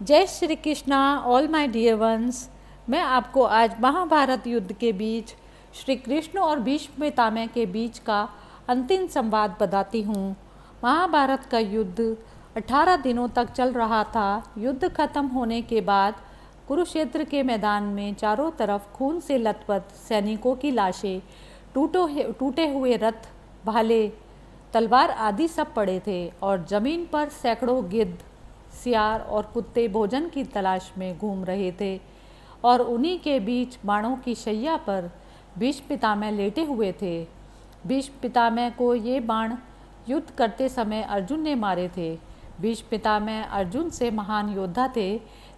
जय Shri Krishna all my dear ones. मैं आपको आज महाभारत युद्ध के बीच श्री कृष्ण और भीष्म पितामह के बीच का अंतिम संवाद बताती हूँ। महाभारत का युद्ध 18 दिनों तक चल रहा था। युद्ध खत्म होने के बाद कुरुक्षेत्र के मैदान में चारों तरफ खून से लथपथ सैनिकों की लाशें, टूटे हुए रथ, भाले, तलवार आदि सब पड़े थे और जमीन पर सैकड़ों गिद्ध, सियार और कुत्ते भोजन की तलाश में घूम रहे थे। और उन्हीं के बीच बाणों की शैया पर भीष्म पितामह लेटे हुए थे। भीष्म पितामह को ये बाण युद्ध करते समय अर्जुन ने मारे थे। भीष्म पितामह अर्जुन से महान योद्धा थे,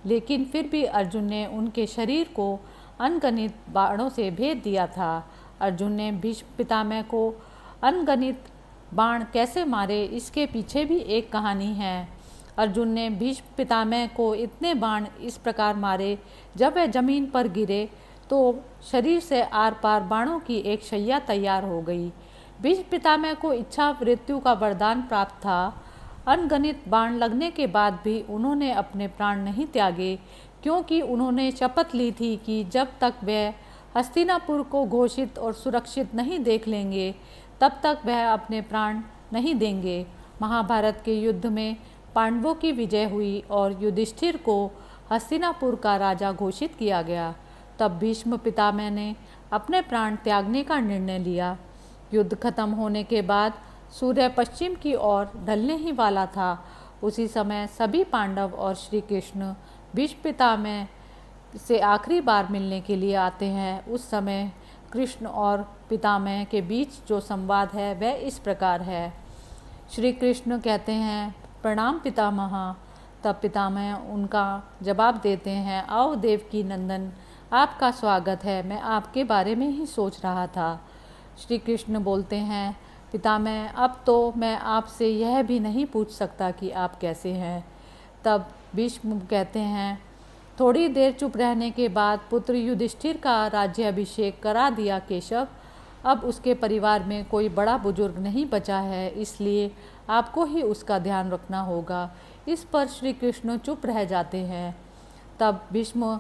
लेकिन फिर भी अर्जुन ने उनके शरीर को अनगणित बाणों से भेद दिया था। अर्जुन ने भीष्म पितामह को अनगणित बाण कैसे मारे, इसके पीछे भी एक कहानी है। अर्जुन ने भीष्म पितामह को इतने बाण इस प्रकार मारे, जब वह जमीन पर गिरे तो शरीर से आर पार बाणों की एक शैया तैयार हो गई। भीष्म पितामह को इच्छा मृत्यु का वरदान प्राप्त था। अनगणित बाण लगने के बाद भी उन्होंने अपने प्राण नहीं त्यागे, क्योंकि उन्होंने शपथ ली थी कि जब तक वह हस्तिनापुर को घोषित और सुरक्षित नहीं देख लेंगे, तब तक वह अपने प्राण नहीं देंगे। महाभारत के युद्ध में पांडवों की विजय हुई और युधिष्ठिर को हस्तिनापुर का राजा घोषित किया गया। तब भीष्म पितामह ने अपने प्राण त्यागने का निर्णय लिया। युद्ध खत्म होने के बाद सूर्य पश्चिम की ओर ढलने ही वाला था। उसी समय सभी पांडव और श्री कृष्ण भीष्म पितामह से आखिरी बार मिलने के लिए आते हैं। उस समय कृष्ण और पितामह के बीच जो संवाद है वह इस प्रकार है। श्री कृष्ण कहते हैं, प्रणाम पितामह। तब पितामह उनका जवाब देते हैं, आओ देवकी नंदन, आपका स्वागत है। मैं आपके बारे में ही सोच रहा था। श्री कृष्ण बोलते हैं, पितामह अब तो मैं आपसे यह भी नहीं पूछ सकता कि आप कैसे हैं। तब भीष्म कहते हैं, थोड़ी देर चुप रहने के बाद पुत्र युधिष्ठिर का राज्याभिषेक करा दिया केशव। अब उसके परिवार में कोई बड़ा बुजुर्ग नहीं बचा है, इसलिए आपको ही उसका ध्यान रखना होगा। इस पर श्री कृष्ण चुप रह जाते हैं। तब भीष्म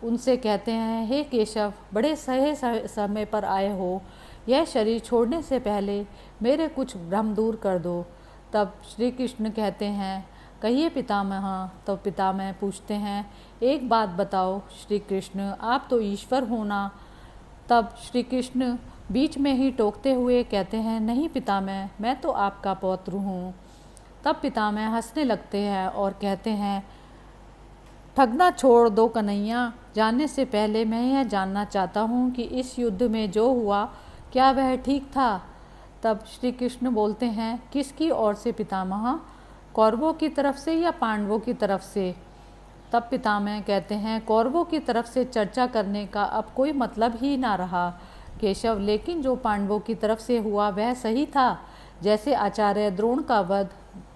उनसे कहते हैं, हे केशव, बड़े सही समय पर आए हो। यह शरीर छोड़ने से पहले मेरे कुछ भ्रम दूर कर दो। तब श्री कृष्ण कहते हैं, कहिए पितामह। तो पितामह पूछते हैं, एक बात बताओ श्री कृष्ण, आप तो ईश्वर हो ना। तब श्री कृष्ण बीच में ही टोकते हुए कहते हैं, नहीं पितामह, मैं तो आपका पौत्र हूँ। तब पितामह हंसने लगते हैं और कहते हैं, ठगना छोड़ दो कन्हैया। जानने से पहले मैं यह जानना चाहता हूँ कि इस युद्ध में जो हुआ क्या वह ठीक था। तब श्री कृष्ण बोलते हैं, किसकी ओर से पितामह, कौरवों की तरफ से या पांडवों की तरफ से। तब पितामह कहते हैं, कौरवों की तरफ से चर्चा करने का अब कोई मतलब ही ना रहा केशव, लेकिन जो पांडवों की तरफ से हुआ वह सही था। जैसे आचार्य द्रोण का वध,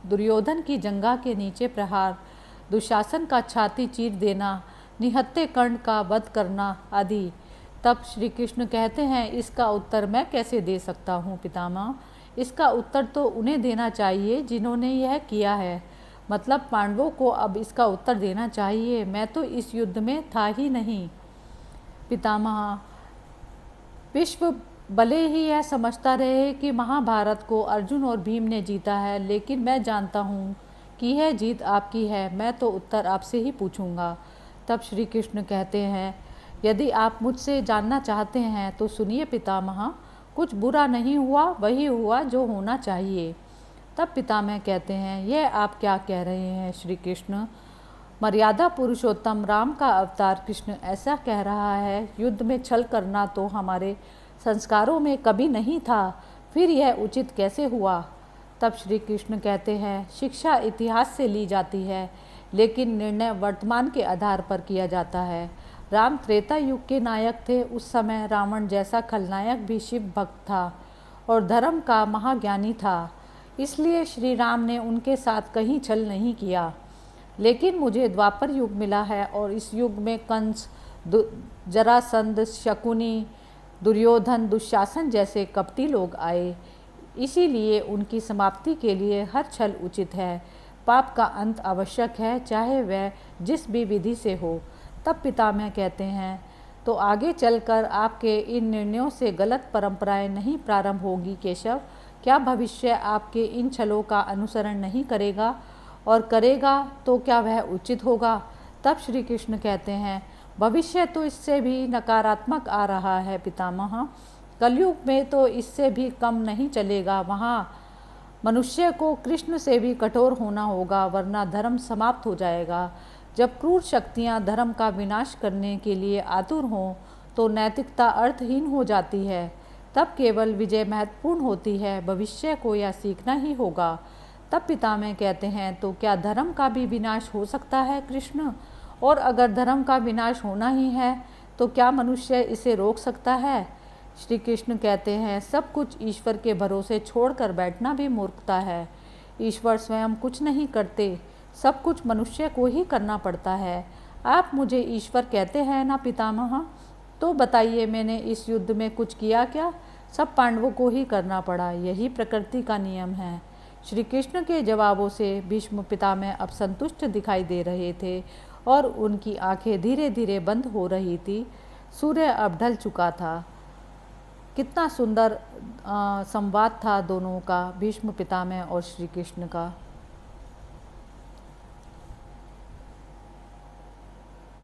दुर्योधन की जंघा के नीचे प्रहार, दुशासन का छाती चीर देना, निहत्थे कर्ण का वध करना आदि। तब श्री कृष्ण कहते हैं, इसका उत्तर मैं कैसे दे सकता हूँ पितामह। इसका उत्तर तो उन्हें देना चाहिए जिन्होंने यह किया है। मतलब पांडवों को अब इसका उत्तर देना चाहिए। मैं तो इस युद्ध में था ही नहीं। पितामह, विश्व भले ही यह समझता रहे कि महाभारत को अर्जुन और भीम ने जीता है, लेकिन मैं जानता हूँ कि यह जीत आपकी है। मैं तो उत्तर आपसे ही पूछूंगा। तब श्री कृष्ण कहते हैं, यदि आप मुझसे जानना चाहते हैं तो सुनिए पितामह, कुछ बुरा नहीं हुआ, वही हुआ जो होना चाहिए। तब पितामह कहते हैं, यह आप क्या कह रहे हैं श्री कृष्ण। मर्यादा पुरुषोत्तम राम का अवतार कृष्ण ऐसा कह रहा है, युद्ध में छल करना तो हमारे संस्कारों में कभी नहीं था, फिर यह उचित कैसे हुआ। तब श्री कृष्ण कहते हैं, शिक्षा इतिहास से ली जाती है, लेकिन निर्णय वर्तमान के आधार पर किया जाता है। राम त्रेता युग के नायक थे। उस समय रावण जैसा खलनायक भी शिव भक्त था और धर्म का महाज्ञानी था, इसलिए श्री राम ने उनके साथ कहीं छल नहीं किया। लेकिन मुझे द्वापर युग मिला है और इस युग में कंस, जरासंध, शकुनी, दुर्योधन, दुशासन जैसे कपटी लोग आए, इसीलिए उनकी समाप्ति के लिए हर छल उचित है। पाप का अंत आवश्यक है, चाहे वह जिस भी विधि से हो। तब पितामह कहते हैं, तो आगे चलकर आपके इन निर्णयों से गलत परंपराएं नहीं प्रारंभ होगी केशव। क्या भविष्य आपके इन छलों का अनुसरण नहीं करेगा, और करेगा तो क्या वह उचित होगा? तब श्री कृष्ण कहते हैं, भविष्य तो इससे भी नकारात्मक आ रहा है पितामह। कलयुग में तो इससे भी कम नहीं चलेगा। वहाँ मनुष्य को कृष्ण से भी कठोर होना होगा, वरना धर्म समाप्त हो जाएगा। जब क्रूर शक्तियाँ धर्म का विनाश करने के लिए आतुर हों तो नैतिकता अर्थहीन हो जाती है। तब केवल विजय महत्वपूर्ण होती है। भविष्य को यह सीखना ही होगा। तब पितामह कहते हैं, तो क्या धर्म का भी विनाश हो सकता है कृष्ण? और अगर धर्म का विनाश होना ही है तो क्या मनुष्य इसे रोक सकता है? श्री कृष्ण कहते हैं, सब कुछ ईश्वर के भरोसे छोड़कर बैठना भी मूर्खता है। ईश्वर स्वयं कुछ नहीं करते, सब कुछ मनुष्य को ही करना पड़ता है। आप मुझे ईश्वर कहते हैं ना पितामह, तो बताइए मैंने इस युद्ध में कुछ किया क्या? सब पांडवों को ही करना पड़ा, यही प्रकृति का नियम है। श्री कृष्ण के जवाबों से भीष्म पितामह अब संतुष्ट दिखाई दे रहे थे और उनकी आंखें धीरे धीरे बंद हो रही थी। सूर्य अब ढल चुका था। कितना सुंदर संवाद था दोनों का, भीष्म पितामह और श्री कृष्ण का।